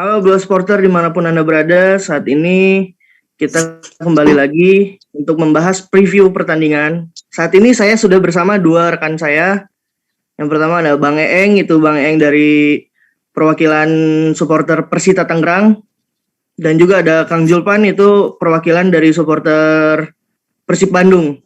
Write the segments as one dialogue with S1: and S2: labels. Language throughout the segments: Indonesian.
S1: Halo Bola Supporter dimanapun Anda berada, saat ini kita kembali lagi untuk membahas preview pertandingan. Saat ini saya sudah bersama dua rekan saya. Yang pertama ada Bang Eeng, itu Bang Eeng dari perwakilan supporter Persita Tangerang. Dan juga ada Kang Julpan, itu perwakilan dari supporter Persib Bandung.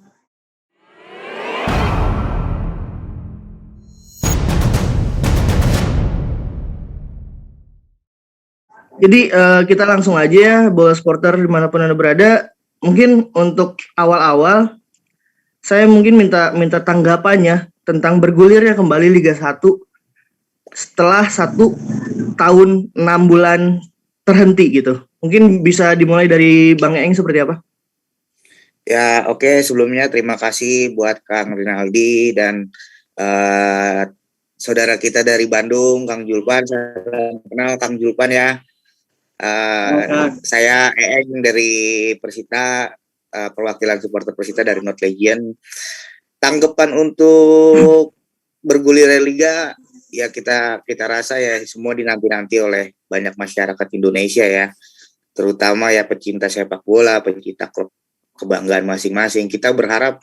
S1: Jadi kita langsung aja ya, Bola Supporter dimanapun Anda berada. Mungkin untuk awal-awal, saya mungkin minta tanggapannya tentang bergulirnya kembali Liga 1 setelah 1 tahun 6 bulan terhenti gitu. Mungkin bisa dimulai dari Bang Eeng seperti apa?
S2: Ya, oke. Sebelumnya terima kasih buat Kang Rinaldi dan saudara kita dari Bandung, Kang Julpan. Saya kenal Kang Julpan ya. Saya Eeng dari Persita, perwakilan supporter Persita dari North Legion. Tanggapan untuk bergulirnya liga, ya kita rasa ya semua dinanti-nanti oleh banyak masyarakat Indonesia ya, terutama ya pecinta sepak bola, pecinta klub kebanggaan masing-masing. Kita berharap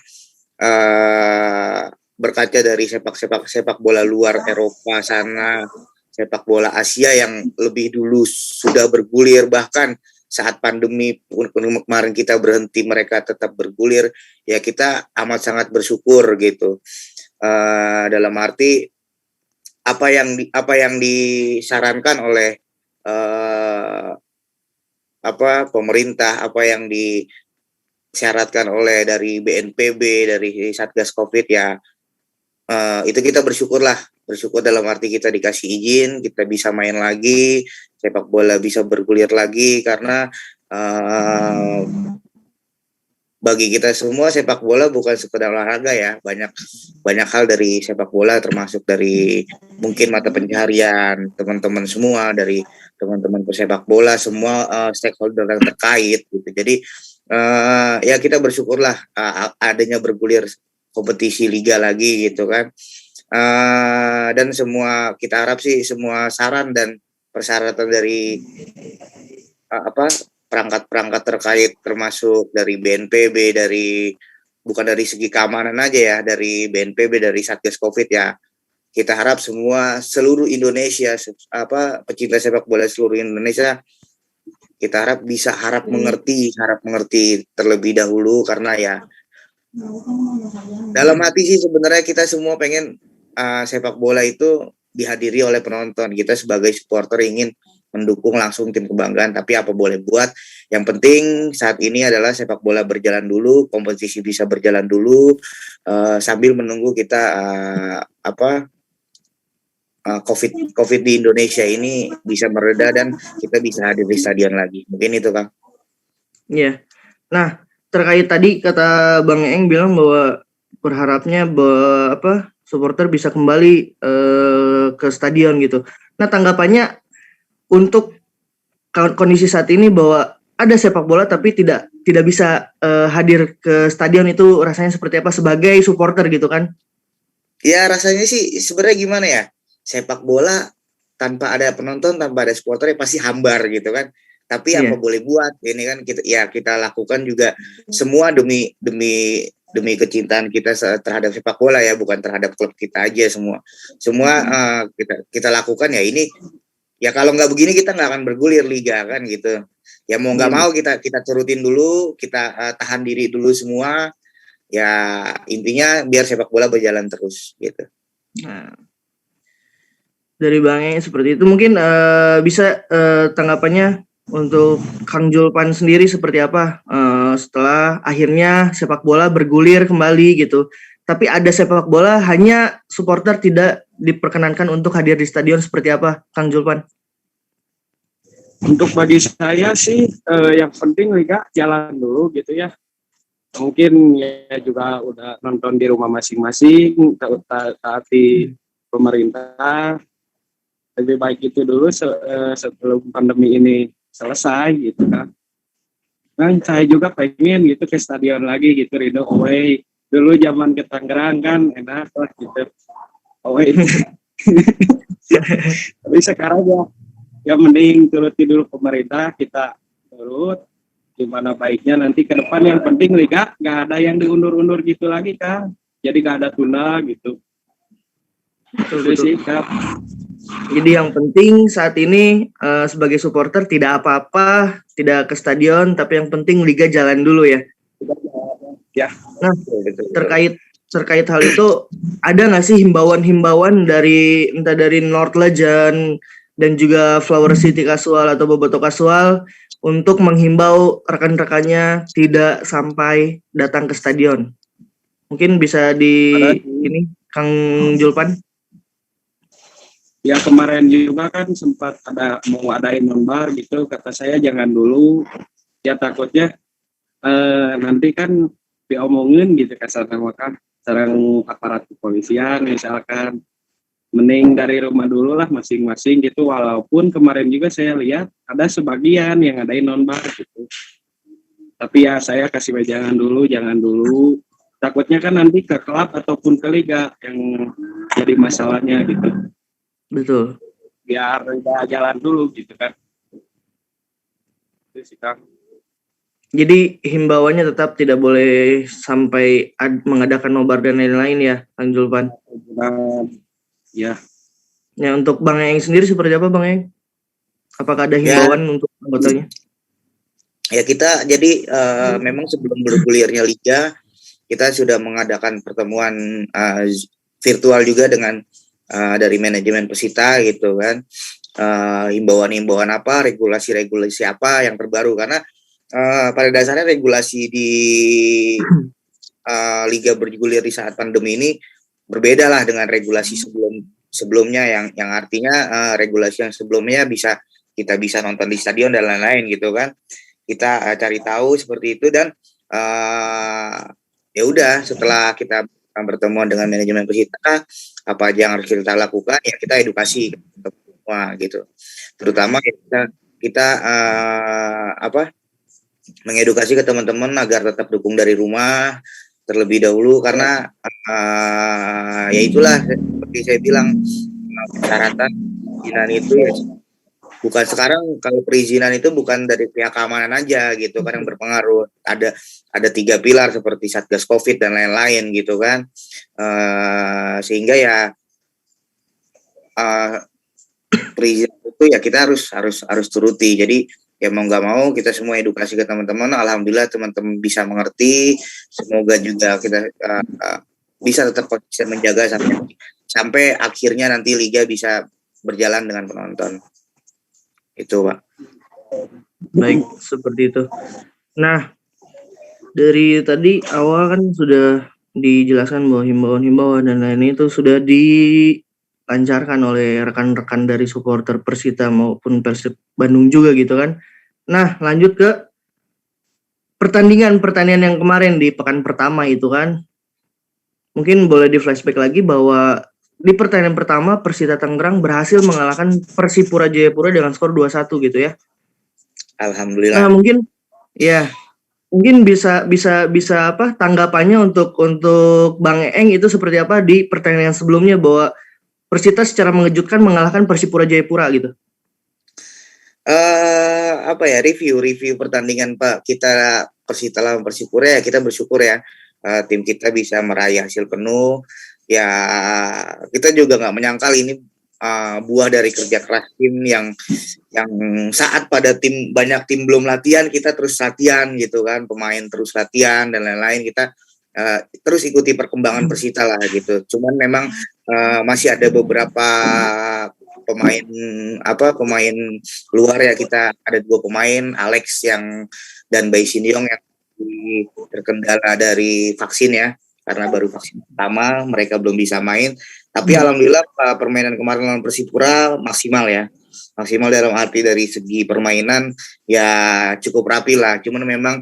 S2: berkaca dari sepak bola luar Eropa sana, sepak bola Asia yang lebih dulu sudah bergulir, bahkan saat pandemi kemarin kita berhenti mereka tetap bergulir, ya kita amat sangat bersyukur gitu. Dalam arti apa yang disarankan oleh pemerintah, apa yang disyaratkan oleh dari BNPB, dari Satgas Covid ya, itu kita bersyukur dalam arti kita dikasih izin, kita bisa main lagi, sepak bola bisa bergulir lagi, karena bagi kita semua sepak bola bukan sekedar olahraga ya, banyak hal dari sepak bola, termasuk dari mungkin mata pencaharian teman-teman semua, dari teman-teman pesepak bola semua, stakeholder yang terkait gitu. Jadi ya kita bersyukurlah adanya bergulir kompetisi liga lagi gitu kan. Dan semua kita harap sih semua saran dan persyaratan dari perangkat-perangkat terkait, termasuk dari BNPB, bukan dari segi keamanan aja ya, dari BNPB, dari Satgas Covid ya, kita harap semua seluruh Indonesia, pecinta sepak bola seluruh Indonesia, kita harap mengerti terlebih dahulu, karena ya dalam hati sih sebenarnya kita semua pengen sepak bola itu dihadiri oleh penonton. Kita sebagai supporter ingin mendukung langsung tim kebanggaan, tapi apa boleh buat, yang penting saat ini adalah sepak bola berjalan dulu, kompetisi bisa berjalan dulu, sambil menunggu kita COVID di Indonesia ini bisa mereda dan kita bisa hadir di stadion lagi. Mungkin itu, Kang.
S1: Iya. Nah, terkait tadi kata Bang Eeng bilang bahwa berharapnya supporter bisa kembali ke stadion gitu. Nah, tanggapannya untuk kondisi saat ini bahwa ada sepak bola tapi tidak bisa hadir ke stadion, itu rasanya seperti apa sebagai supporter gitu kan?
S2: Ya, rasanya sih sebenarnya gimana ya? Sepak bola tanpa ada penonton, tanpa ada supporter ya pasti hambar gitu kan. Tapi apa boleh buat, ini kan kita lakukan juga semua demi kecintaan kita terhadap sepak bola ya, bukan terhadap klub kita aja, semua kita lakukan ya. Ini ya kalau nggak begini kita nggak akan bergulir liga kan gitu. Ya mau nggak mau kita turutin dulu, kita tahan diri dulu semua. Ya intinya biar sepak bola berjalan terus gitu.
S1: Nah, dari Bang Eeng seperti itu, mungkin bisa tanggapannya untuk Kang Julpan sendiri seperti apa setelah akhirnya sepak bola bergulir kembali gitu. Tapi ada sepak bola hanya supporter tidak diperkenankan untuk hadir di stadion, seperti apa Kang Julpan?
S3: Untuk bagi saya sih yang penting liga jalan dulu gitu ya. Mungkin ya juga udah nonton di rumah masing-masing, taati pemerintah. Lebih baik itu dulu sebelum pandemi ini selesai gitu kan. Nah, saya juga pengen gitu ke stadion lagi gitu, rindu away. Dulu zaman ke Tangerang kan enak lah gitu. Away. Tapi sekarang ya Ya mending turuti dulu pemerintah, kita turut. Gimana baiknya nanti ke depan, yang penting liga nggak ada yang diundur-undur gitu lagi Kak. Jadi nggak ada tunda gitu.
S1: Betul,
S3: Itu
S1: betul.
S3: sih Kak.
S1: Jadi yang penting saat ini sebagai supporter tidak apa-apa, tidak ke stadion, tapi yang penting liga jalan dulu ya.
S3: Ya.
S1: Nah,
S2: Betul.
S1: terkait hal itu, ada nggak sih himbauan-himbauan dari entah dari North Legend dan juga Flower City Casual atau Boboto Casual untuk menghimbau rekan-rekannya tidak sampai datang ke stadion? Mungkin bisa ini Kang Julpan.
S3: Ya kemarin juga kan sempat mau adain nonbar gitu, kata saya jangan dulu, ya takutnya nanti kan diomongin gitu kasarnya, maka sarang aparat kepolisian misalkan, mending dari rumah dulu lah masing-masing gitu. Walaupun kemarin juga saya lihat ada sebagian yang adain nonbar gitu, tapi ya saya kasih jangan dulu, takutnya kan nanti ke klub ataupun ke liga yang jadi masalahnya gitu.
S1: Betul.
S3: Biar udah jalan dulu gitu kan. Itu sih Kang.
S1: Jadi himbauannya tetap tidak boleh sampai mengadakan nobar dan lain-lain ya, Kang Julpan.
S3: Ya.
S1: Ya, untuk Bang Eng sendiri seperti apa Bang Eng? Apakah ada himbauan untuk anggotanya?
S2: Ya kita jadi memang sebelum bergulirnya liga kita sudah mengadakan pertemuan virtual juga dengan dari manajemen Persita gitu kan, himbauan-himbauan apa, regulasi-regulasi apa yang terbaru, karena pada dasarnya regulasi di liga bergulir di saat pandemi ini berbeda lah dengan regulasi sebelumnya yang artinya regulasi yang sebelumnya kita bisa nonton di stadion dan lain-lain gitu kan. Kita cari tahu seperti itu, dan ya udah setelah kita bertemuan dengan manajemen Persita, apa aja yang harus kita lakukan, ya kita edukasi semua gitu. Terutama kita mengedukasi ke teman-teman agar tetap dukung dari rumah terlebih dahulu, karena ya itulah seperti saya bilang, persyaratan perizinan itu ya bukan sekarang, kalau perizinan itu bukan dari pihak keamanan aja gitu kan yang berpengaruh, ada 3 pilar seperti Satgas Covid dan lain-lain gitu kan, sehingga ya perizinan itu ya kita harus turuti. Jadi ya mau nggak mau kita semua edukasi ke teman-teman. Alhamdulillah teman-teman bisa mengerti. Semoga juga kita bisa tetap bisa menjaga sampai akhirnya nanti liga bisa berjalan dengan penonton. Itu Pak.
S1: Baik, seperti itu. Nah, dari tadi awal kan sudah dijelaskan bahwa himbauan-himbauan dan lain itu sudah dilancarkan oleh rekan-rekan dari supporter Persita maupun Persib Bandung juga gitu kan. Nah, lanjut ke pertandingan yang kemarin di pekan pertama itu kan. Mungkin boleh di flashback lagi bahwa di pertandingan pertama Persita Tangerang berhasil mengalahkan Persipura Jayapura dengan skor 2-1 gitu ya.
S2: Alhamdulillah.
S1: Nah, mungkin bisa apa tanggapannya untuk Bang Eng itu seperti apa di pertandingan sebelumnya bahwa Persita secara mengejutkan mengalahkan Persipura Jayapura gitu.
S2: Apa ya, review pertandingan Pak kita Persita lawan Persipura, ya kita bersyukur ya tim kita bisa meraih hasil penuh. Ya kita juga nggak menyangkal ini buah dari kerja keras tim yang saat banyak tim belum latihan, kita terus latihan gitu kan, pemain terus latihan dan lain-lain, kita terus ikuti perkembangan Persita lah gitu. Cuman memang masih ada beberapa pemain luar ya, kita ada 2 pemain, Alex dan Bayi Sindiong yang terkendala dari vaksin ya, karena baru vaksin pertama, mereka belum bisa main. Tapi alhamdulillah permainan kemarin lawan Persipura maksimal dalam arti dari segi permainan ya cukup rapi lah. Cuman memang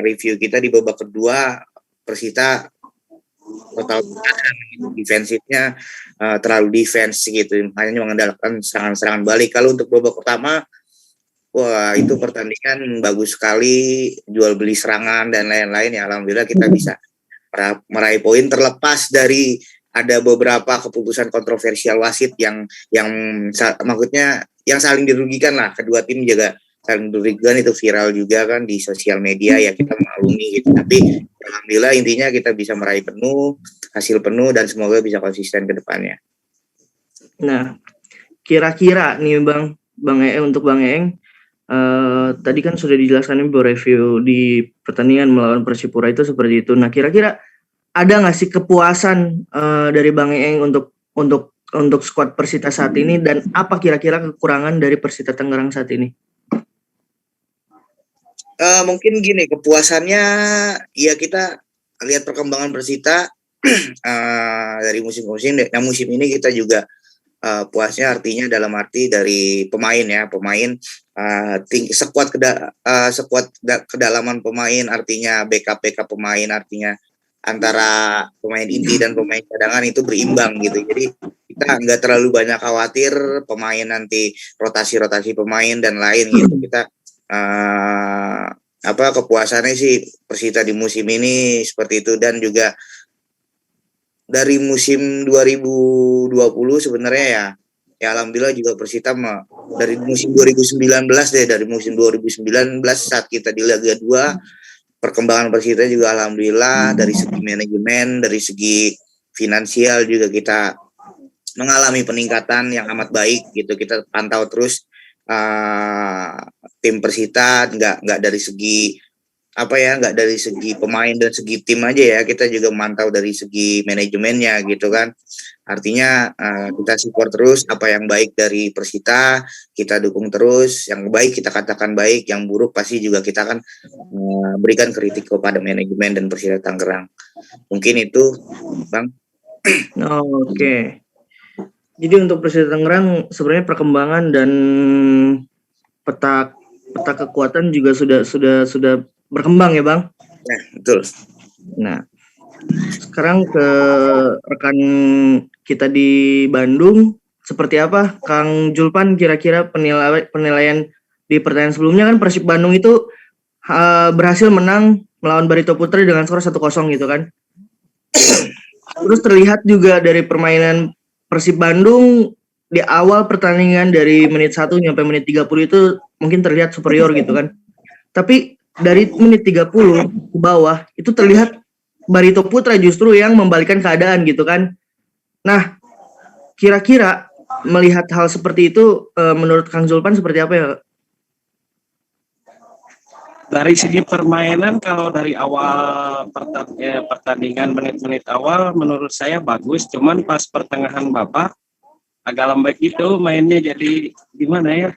S2: review kita di babak kedua, Persita total defensifnya terlalu defense gitu, hanya mengandalkan serangan balik. Kalau untuk babak pertama, wah itu pertandingan bagus sekali, jual beli serangan dan lain-lain ya. Alhamdulillah kita bisa meraih poin terlepas dari ada beberapa keputusan kontroversial wasit yang maksudnya yang saling dirugikan lah, kedua tim juga saling dirugikan, itu viral juga kan di sosial media, ya kita maklumi gitu. Tapi alhamdulillah intinya kita bisa meraih hasil penuh dan semoga bisa konsisten ke depannya.
S1: Nah, kira-kira nih Bang Eeng, untuk Bang Eeng, tadi kan sudah dijelaskan bahwa review di pertandingan melawan Persipura itu seperti itu. Nah, kira-kira ada nggak sih kepuasan dari Bang Eeng untuk skuad Persita saat ini, dan apa kira-kira kekurangan dari Persita Tangerang saat ini?
S2: Mungkin gini, kepuasannya ya kita lihat perkembangan Persita dari musim-musim. Yang musim ini kita juga puasnya artinya dalam arti dari pemain sekuat kedalaman pemain, artinya backup pemain, artinya antara pemain inti dan pemain cadangan itu berimbang gitu. Jadi kita nggak terlalu banyak khawatir pemain nanti rotasi pemain dan lain gitu. Kita kepuasannya sih Persita di musim ini seperti itu. Dan juga dari musim 2020 sebenarnya ya alhamdulillah juga Persita dari musim 2019 saat kita di Liga 2, perkembangan Persita juga alhamdulillah dari segi manajemen, dari segi finansial juga kita mengalami peningkatan yang amat baik gitu. Kita pantau terus tim Persita, nggak dari segi nggak dari segi pemain dan segi tim aja ya, kita juga memantau dari segi manajemennya gitu kan. Artinya kita support terus apa yang baik dari Persita, kita dukung terus. Yang baik kita katakan baik, yang buruk pasti juga kita akan berikan kritik kepada manajemen dan Persita Tangerang. Mungkin itu, Bang.
S1: Oke. Jadi untuk Persita Tangerang sebenarnya perkembangan dan peta kekuatan juga sudah berkembang ya, Bang?
S2: Nah, betul.
S1: Nah, sekarang ke rekan kita di Bandung, seperti apa Kang Julpan, kira-kira penilaian di pertandingan sebelumnya kan Persib Bandung itu berhasil menang melawan Barito Putra dengan skor 1-0 gitu kan. Terus terlihat juga dari permainan Persib Bandung di awal pertandingan dari menit 1 sampai menit 30 itu mungkin terlihat superior gitu kan. Tapi dari menit 30 ke bawah itu terlihat Barito Putra justru yang membalikkan keadaan gitu kan. Nah, kira-kira melihat hal seperti itu menurut Kang Zulpan seperti apa ya?
S3: Dari segi permainan, kalau dari awal pertandingan menit-menit awal menurut saya bagus, cuman pas pertengahan babak agak lambat gitu mainnya, jadi gimana ya,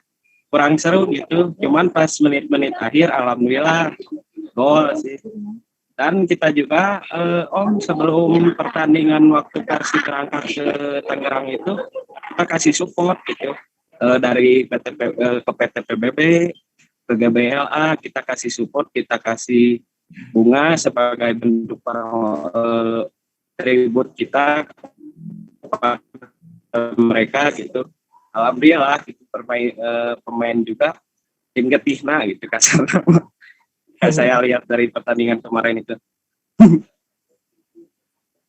S3: kurang seru gitu. Cuman pas menit-menit akhir alhamdulillah gol sih. Dan kita juga sebelum pertandingan waktu Persib berangkat ke Tangerang itu kita kasih support gitu, dari PT PBB ke GBLA kita kasih support, kita kasih bunga sebagai bentuk tribut kita kepada mereka gitu. Alhamdulillah gitu, pemain juga tim getihna gitu kasarnya. Saya lihat dari pertandingan kemarin itu.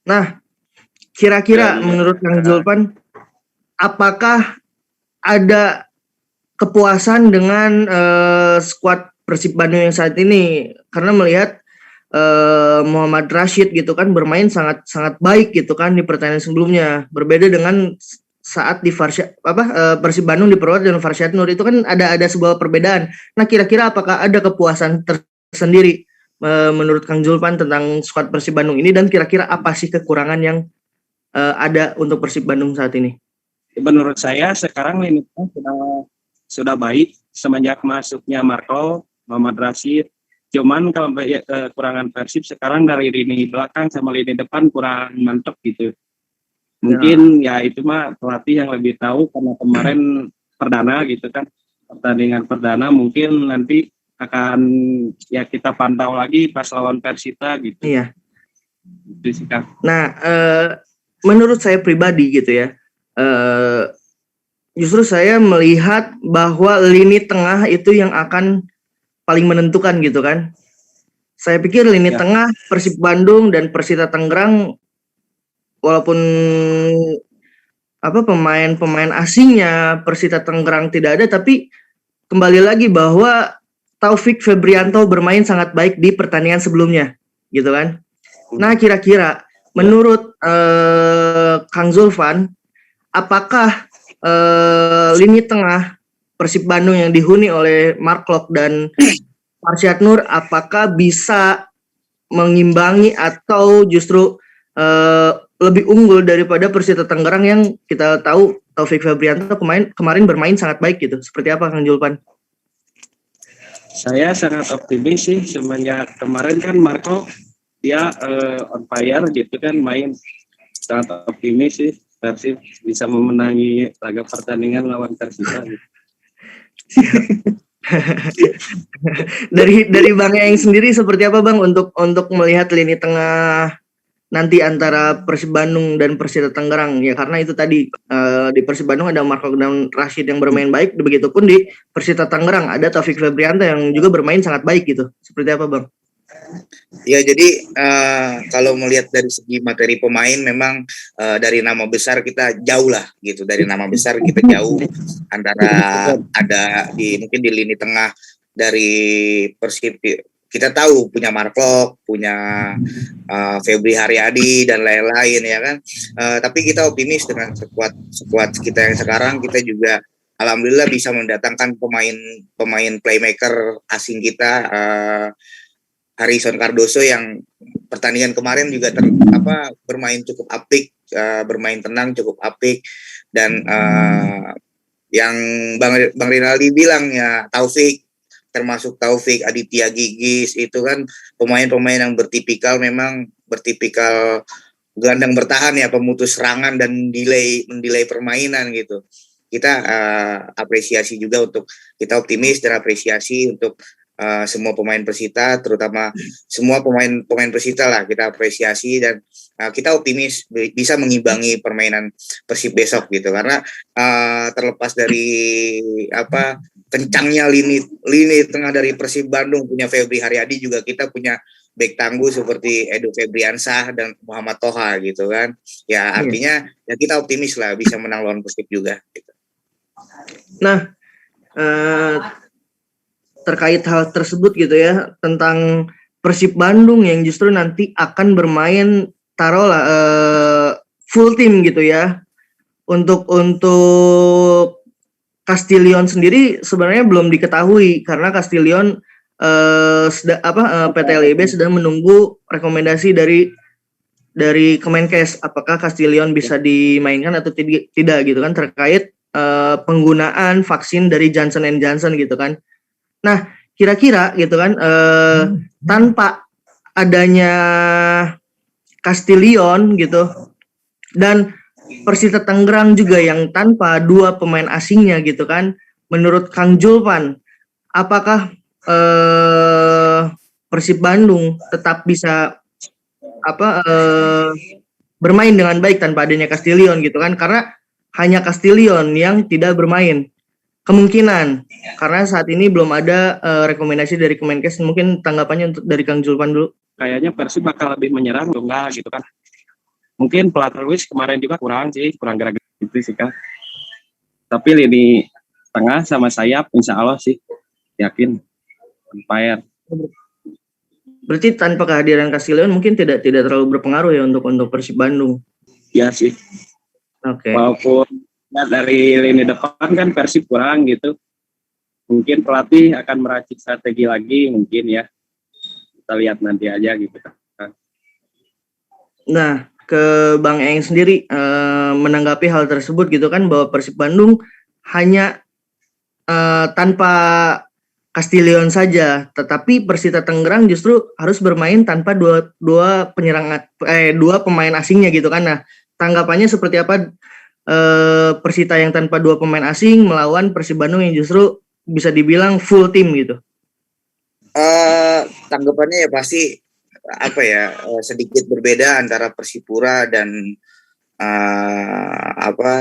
S1: Nah, kira-kira menurut Kang Zulpan, apakah ada kepuasan dengan skuad Persib Bandung yang saat ini? Karena melihat Muhammad Rashid gitu kan bermain sangat baik gitu kan di pertandingan sebelumnya, berbeda dengan saat di Persib Bandung diperkuat dengan Farsyad Nur, itu kan ada sebuah perbedaan. Nah, kira-kira apakah ada kepuasan tersendiri menurut Kang Zulpan tentang skuad Persib Bandung ini, dan kira-kira apa sih kekurangan yang ada untuk Persib Bandung saat ini?
S3: Menurut saya sekarang ini sudah baik semenjak masuknya Marco, Muhammad Rashid. Cuman kalau kekurangan Persib sekarang dari lini belakang sama lini depan kurang mantap gitu. Mungkin ya itu mah pelatih yang lebih tahu, karena kemarin perdana gitu kan, pertandingan perdana, mungkin nanti akan ya kita pantau lagi pas lawan Persita gitu.
S1: Iya. Nah, menurut saya pribadi gitu ya, justru saya melihat bahwa lini tengah itu yang akan paling menentukan gitu kan. Saya pikir lini tengah Persib Bandung dan Persita Tangerang walaupun pemain asingnya Persita Tangerang tidak ada, tapi kembali lagi bahwa Taufik Febrianto bermain sangat baik di pertandingan sebelumnya, gitu kan. Nah, kira-kira menurut Kang Zulfan, apakah lini tengah Persib Bandung yang dihuni oleh Mark Klok dan Arsyad Nur apakah bisa mengimbangi atau justru lebih unggul daripada Persita Tangerang yang kita tahu Taufik Febrianto kemarin bermain sangat baik gitu. Seperti apa Kang Julpan?
S3: Saya sangat optimis sih semenjak kemarin kan Marco dia on fire gitu kan, main sangat optimis sih Persib bisa memenangi laga pertandingan lawan Persita gitu.
S1: dari Bang Eng sendiri seperti apa Bang untuk melihat lini tengah nanti antara Persib Bandung dan Persita Tangerang ya, karena itu tadi di Persib Bandung ada Marco dan Rashid yang bermain baik, begitupun di Persita Tangerang ada Taufik Febrianto yang juga bermain sangat baik gitu. Seperti apa Bang?
S2: Ya jadi kalau melihat dari segi materi pemain memang dari nama besar kita jauh lah gitu, dari nama besar kita jauh antara ada mungkin di lini tengah dari Persib kita tahu punya Marklok, punya Febri Haryadi dan lain-lain ya kan. Tapi kita optimis dengan sekuat kita yang sekarang, kita juga alhamdulillah bisa mendatangkan pemain playmaker asing kita, Harrison Cardoso yang pertandingan kemarin juga bermain cukup apik, bermain tenang cukup apik, dan yang Bang Rinaldi bilang ya Taufik, termasuk Taufik, Aditya Gigis itu kan pemain-pemain yang bertipikal gelandang bertahan ya, pemutus serangan dan mendelay permainan gitu. Kita apresiasi juga kita optimis dan apresiasi untuk semua pemain Persita, terutama semua pemain Persita lah kita apresiasi, dan kita optimis bisa mengimbangi permainan Persib besok gitu, karena terlepas dari kencangnya lini tengah dari Persib Bandung, punya Febri Haryadi, juga kita punya back tangguh seperti Edo Febriansah dan Muhammad Toha gitu kan. Ya artinya ya kita optimis lah bisa menang lawan Persib juga gitu.
S1: Nah, terkait hal tersebut gitu ya, tentang Persib Bandung yang justru nanti akan bermain taruhlah full tim gitu ya. Untuk Castillion sendiri sebenarnya belum diketahui karena Castillion PT LIB sedang menunggu rekomendasi dari Kemenkes apakah Castillion bisa dimainkan atau tidak gitu kan, terkait penggunaan vaksin dari Johnson & Johnson gitu kan. Nah, kira-kira gitu kan tanpa adanya Castillion gitu dan Persita Tangerang juga yang tanpa dua pemain asingnya gitu kan, menurut Kang Julpan apakah Persib Bandung tetap bisa bermain dengan baik tanpa adanya Castillion gitu kan, karena hanya Castillion yang tidak bermain kemungkinan karena saat ini belum ada rekomendasi dari Kemenkes. Mungkin tanggapannya untuk dari Kang Julpan dulu.
S3: Kayaknya Persib bakal lebih menyerang enggak gitu kan. Mungkin pelatih Luis kemarin juga kurang gerak gitu sih kan. Tapi lini tengah sama sayap insya Allah sih yakin umpire.
S1: Berarti tanpa kehadiran Castillion mungkin tidak terlalu berpengaruh ya untuk Persib Bandung.
S3: Ya sih.
S1: Oke.
S3: Walaupun dari lini depan kan Persib kurang gitu. Mungkin pelatih akan meracik strategi lagi mungkin ya. Kita lihat nanti aja gitu kan.
S1: Nah, ke Bang Eng sendiri menanggapi hal tersebut gitu kan, bahwa Persib Bandung hanya tanpa Castillion saja, tetapi Persita Tangerang justru harus bermain tanpa dua pemain asingnya gitu kan. Nah, tanggapannya seperti apa Persita yang tanpa dua pemain asing melawan Persib Bandung yang justru bisa dibilang full tim gitu?
S2: Tanggapannya ya pasti sedikit berbeda antara Persipura dan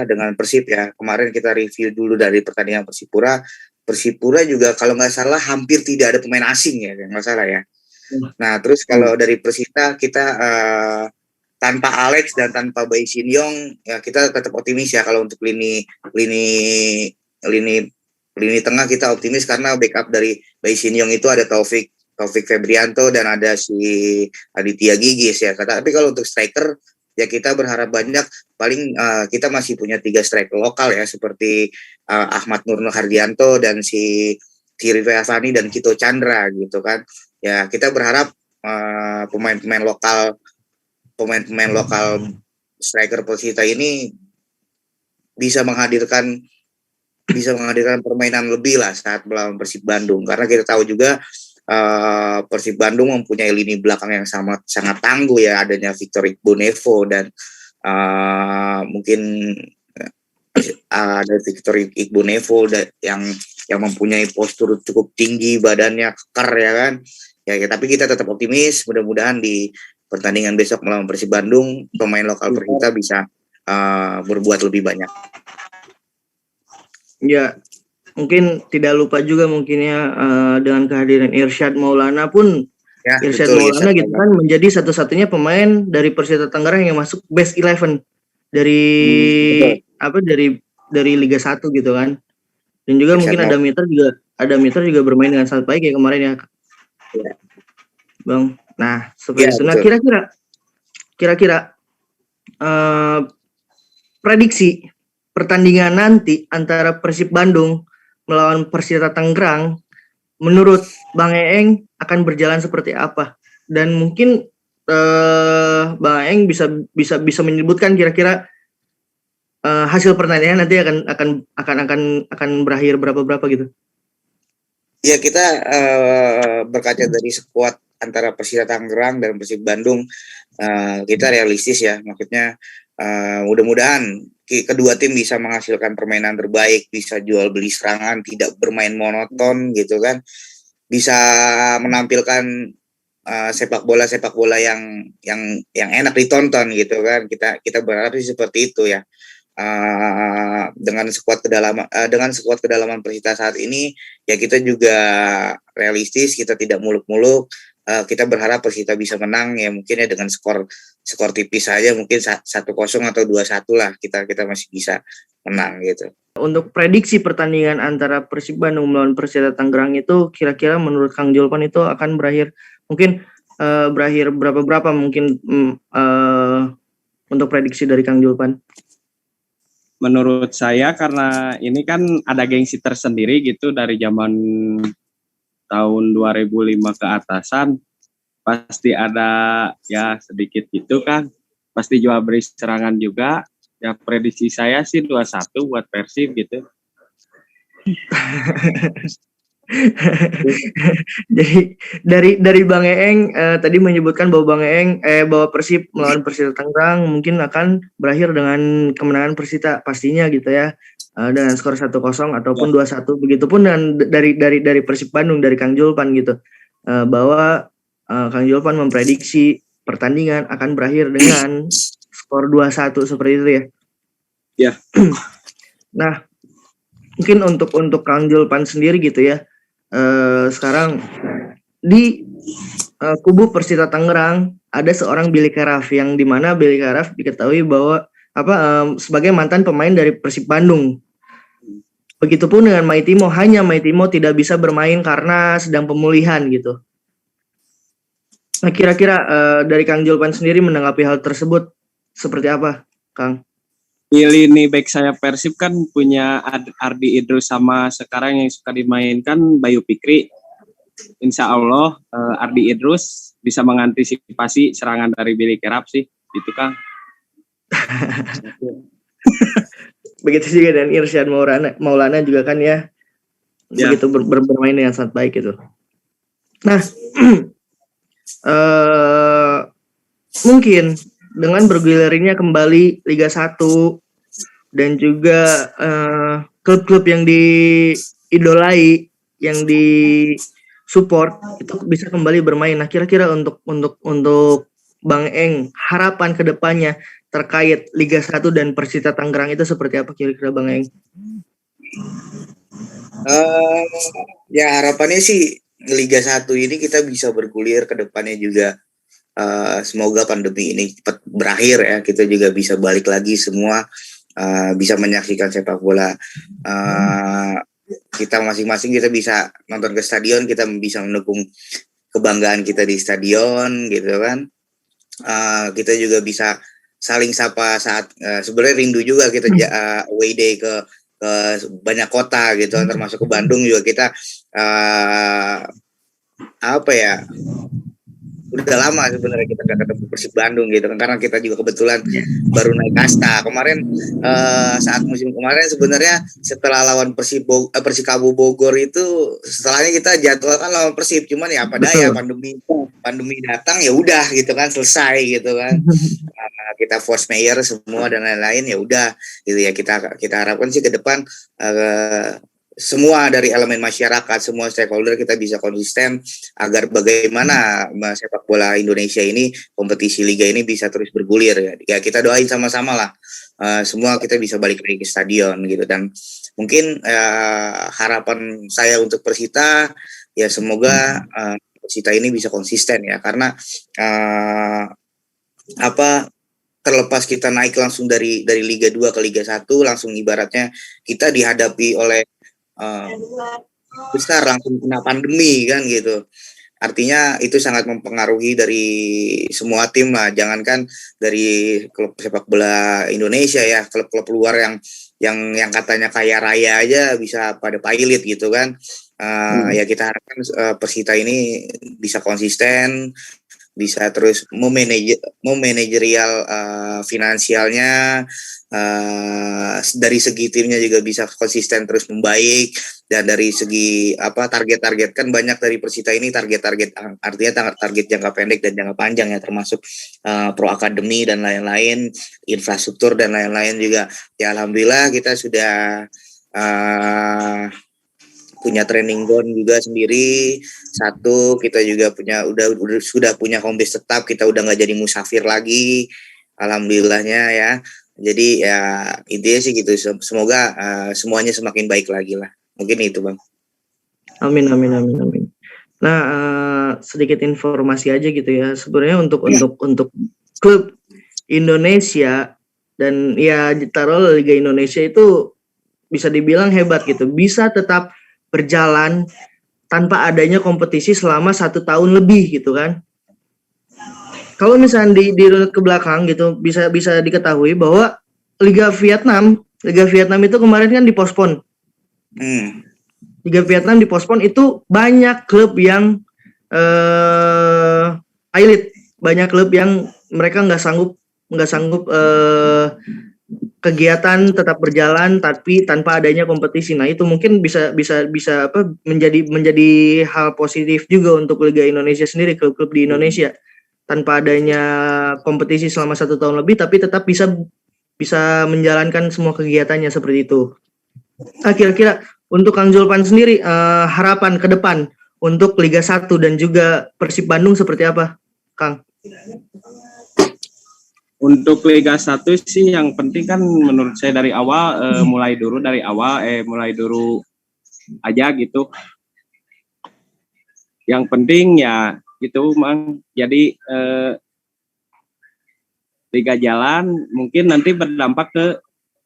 S2: dengan Persib ya. Kemarin kita review dulu dari pertandingan Persipura juga kalau nggak salah hampir tidak ada pemain asing ya, nggak salah ya. Nah terus kalau dari Persita kita tanpa Alex dan tanpa Bayi Shin-yong ya kita tetap optimis ya. Kalau untuk lini tengah kita optimis karena backup dari Bayi Shin-yong itu ada Taufik Febrianto dan ada si Aditya Gigis ya. Tapi kalau untuk striker ya kita berharap banyak. Paling kita masih punya 3 striker lokal ya seperti Ahmad Nurno Hardianto dan si Rifa Avani dan Kito Chandra gitu kan. Ya kita berharap pemain-pemain lokal striker Persita ini bisa menghadirkan permainan lebih lah saat melawan Persib Bandung, karena kita tahu juga Persib Bandung mempunyai lini belakang yang sangat tangguh ya, adanya Victor Igbonevo dan mungkin ada Victor Igbonevo yang mempunyai postur cukup tinggi, badannya kekar ya kan. Ya, tapi kita tetap optimis, mudah-mudahan di pertandingan besok melawan Persib Bandung pemain lokal Persita bisa berbuat lebih banyak.
S1: Ya, mungkin tidak lupa juga mungkinnya dengan kehadiran Irsyad Maulana pun ya, Irsyad Maulana gitu kan menjadi satu-satunya pemain dari Persita Tangerang yang masuk best 11 dari dari Liga 1 gitu kan. Dan juga Irsyad mungkin ada Miter juga bermain dengan sangat baik ya kemarin ya. Bang. Nah, seperti itu. Nah, kira-kira prediksi pertandingan nanti antara Persib Bandung melawan Persita Tangerang menurut Bang Eeng akan berjalan seperti apa? Dan mungkin Bang Eeng bisa menyebutkan kira-kira hasil pertandingan nanti akan berakhir berapa gitu.
S2: Ya, kita berkaca dari skuad antara Persita Tangerang dan Persib Bandung, kita realistis ya, maksudnya mudah-mudahan kedua tim bisa menghasilkan permainan terbaik, bisa jual beli serangan, tidak bermain monoton gitu kan, bisa menampilkan sepak bola yang enak ditonton gitu kan. Kita berharap sih seperti itu ya. Dengan skuad kedalaman Persita saat ini ya, kita juga realistis, kita tidak muluk-muluk. Kita berharap Persita bisa menang ya, mungkin ya dengan skor tipis saja, mungkin 1-0 atau 2-1 lah, kita masih bisa menang gitu.
S1: Untuk prediksi pertandingan antara Persib Bandung melawan Persita Tangerang itu kira-kira menurut Kang Julpan itu akan berakhir mungkin berakhir berapa mungkin untuk prediksi dari Kang Julpan?
S3: Menurut saya karena ini kan ada gengsi tersendiri gitu dari zaman tahun 2005 ke atasan, pasti ada ya sedikit gitu kan, pasti jual beli serangan juga. Ya prediksi saya sih 2-1 buat Persib gitu.
S1: Jadi dari Bang Eeng tadi menyebutkan bahwa bahwa Persib melawan Persita Tangerang mungkin akan berakhir dengan kemenangan Persita pastinya gitu ya, dengan skor 1-0 ataupun 2-1. Begitupun dengan dari Persib Bandung, dari Kang Julpan gitu, bahwa Kang Julpan memprediksi pertandingan akan berakhir dengan skor 2-1 seperti itu ya.
S3: Ya.
S1: Nah, mungkin untuk Kang Julpan sendiri gitu ya. Sekarang di kubu Persita Tangerang ada seorang Billy Karaf, yang dimana Billy Karaf diketahui bahwa sebagai mantan pemain dari Persib Bandung. Begitupun dengan Maitimo, hanya Maitimo tidak bisa bermain karena sedang pemulihan gitu. Nah, kira-kira dari Kang Julpan sendiri menanggapi hal tersebut seperti apa, Kang?
S3: Di lini back saya Persib kan punya Ardi Idrus sama sekarang yang suka dimainkan Bayu Fikri. Insya Allah Ardi Idrus bisa mengantisipasi serangan dari Billy Kerap sih, gitu Kang.
S1: Begitu juga dan Irsyad Maulana juga kan ya, begitu bermain dengan sangat baik gitu. Nah, mungkin dengan bergulirnya kembali Liga 1 dan juga klub-klub yang diidolai, yang disupport itu bisa kembali bermain. Nah, kira-kira untuk Bang Eng, harapan kedepannya terkait Liga 1 dan Persita Tangerang itu seperti apa kira-kira Bang Eng?
S2: Ya harapannya sih Liga 1 ini kita bisa bergulir ke depannya juga. semoga pandemi ini cepat berakhir ya, kita juga bisa balik lagi semua, bisa menyaksikan sepak bola kita masing-masing, kita bisa nonton ke stadion, kita bisa mendukung kebanggaan kita di stadion gitu kan. Kita juga bisa saling sapa saat sebenarnya rindu juga kita away day ke banyak kota gitu, termasuk ke Bandung juga kita apa ya, udah lama sebenarnya kita gak ketemu Persib Bandung gitu kan, karena kita juga kebetulan baru naik kasta kemarin. Saat musim kemarin sebenarnya setelah lawan Persikabo Bogor itu, setelahnya kita jadwalkan lawan Persib, cuman ya apa daya, pandemi datang ya udah gitu kan, selesai gitu kan. Kita force mayor semua dan lain-lain, ya udah gitu ya, kita harapkan sih ke depan semua dari elemen masyarakat, semua stakeholder kita bisa konsisten agar bagaimana sepak bola Indonesia ini, kompetisi liga ini bisa terus bergulir ya. Ya kita doain sama-sama lah, semua kita bisa balik lagi ke stadion gitu. Dan mungkin harapan saya untuk Persita ya, semoga Persita ini bisa konsisten ya, karena terlepas kita naik langsung dari Liga 2 ke Liga 1, langsung ibaratnya kita dihadapi oleh besar, langsung kena pandemi kan gitu. Artinya itu sangat mempengaruhi dari semua tim lah, jangankan dari klub sepak bola Indonesia ya, klub-klub luar yang katanya kaya raya aja bisa pada pilot gitu kan. Ya kita harapkan Persita ini bisa konsisten, bisa terus memanajerial finansialnya, dari segi timnya juga bisa konsisten terus membaik, dan dari segi target-target kan banyak dari Persita ini, target-target artinya target jangka pendek dan jangka panjang ya, termasuk pro akademi dan lain-lain, infrastruktur dan lain-lain juga ya. Alhamdulillah kita sudah punya training ground juga sendiri satu, kita juga sudah punya home base tetap, kita udah nggak jadi musafir lagi, alhamdulillahnya ya. Jadi ya intinya sih gitu, semoga semuanya semakin baik lagi lah, mungkin itu Bang.
S1: Amin. Nah, sedikit informasi aja gitu ya, sebenarnya untuk klub Indonesia dan ya taruh Liga Indonesia itu bisa dibilang hebat gitu, bisa tetap berjalan tanpa adanya kompetisi selama 1 tahun lebih gitu kan. Kalau misalnya dirunut ke belakang gitu, bisa diketahui bahwa Liga Vietnam itu kemarin kan dipospon. Liga Vietnam dipospon, itu banyak klub yang pilot, banyak klub yang mereka nggak sanggup kegiatan tetap berjalan tapi tanpa adanya kompetisi. Nah, itu mungkin bisa menjadi hal positif juga untuk Liga Indonesia sendiri, klub-klub di Indonesia, tanpa adanya kompetisi selama 1 tahun lebih tapi tetap bisa menjalankan semua kegiatannya seperti itu. Kira-kira untuk Kang Julpan sendiri, harapan ke depan untuk Liga 1 dan juga Persib Bandung seperti apa, Kang?
S3: Untuk Liga 1 sih yang penting kan menurut saya dari awal, mulai dulu aja gitu. Yang penting ya gitu Mang. Jadi Liga jalan mungkin nanti berdampak ke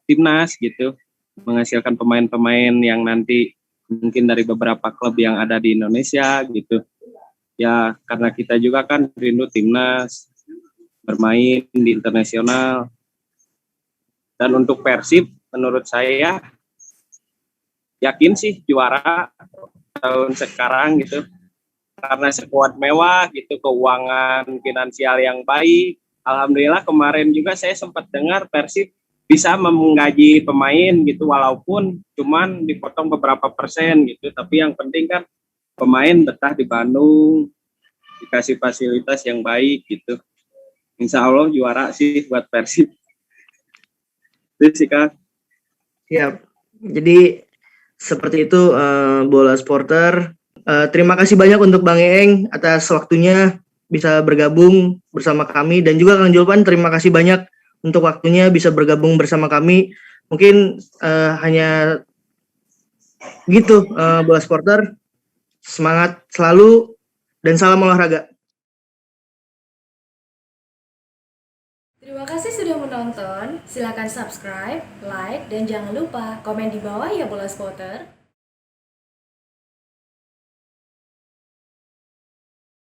S3: timnas gitu, menghasilkan pemain-pemain yang nanti mungkin dari beberapa klub yang ada di Indonesia gitu. Ya karena kita juga kan rindu timnas bermain di internasional. Dan untuk Persib menurut saya yakin sih juara tahun sekarang gitu, karena sekuat mewah gitu, keuangan finansial yang baik. Alhamdulillah kemarin juga saya sempat dengar Persib bisa menggaji pemain gitu, walaupun cuman dipotong beberapa persen gitu, tapi yang penting kan pemain betah di Bandung, dikasih fasilitas yang baik gitu. Insya Allah juara sih buat Persib. Itu sih Kak.
S1: Siap. Jadi seperti itu Bola Supporter. Terima kasih banyak untuk Bang Eeng atas waktunya bisa bergabung bersama kami, dan juga Kang Julpan, terima kasih banyak untuk waktunya bisa bergabung bersama kami. Mungkin hanya gitu, Bola Supporter. Semangat selalu dan salam olahraga.
S4: Silakan subscribe, like, dan jangan lupa komen di bawah ya bola spotter.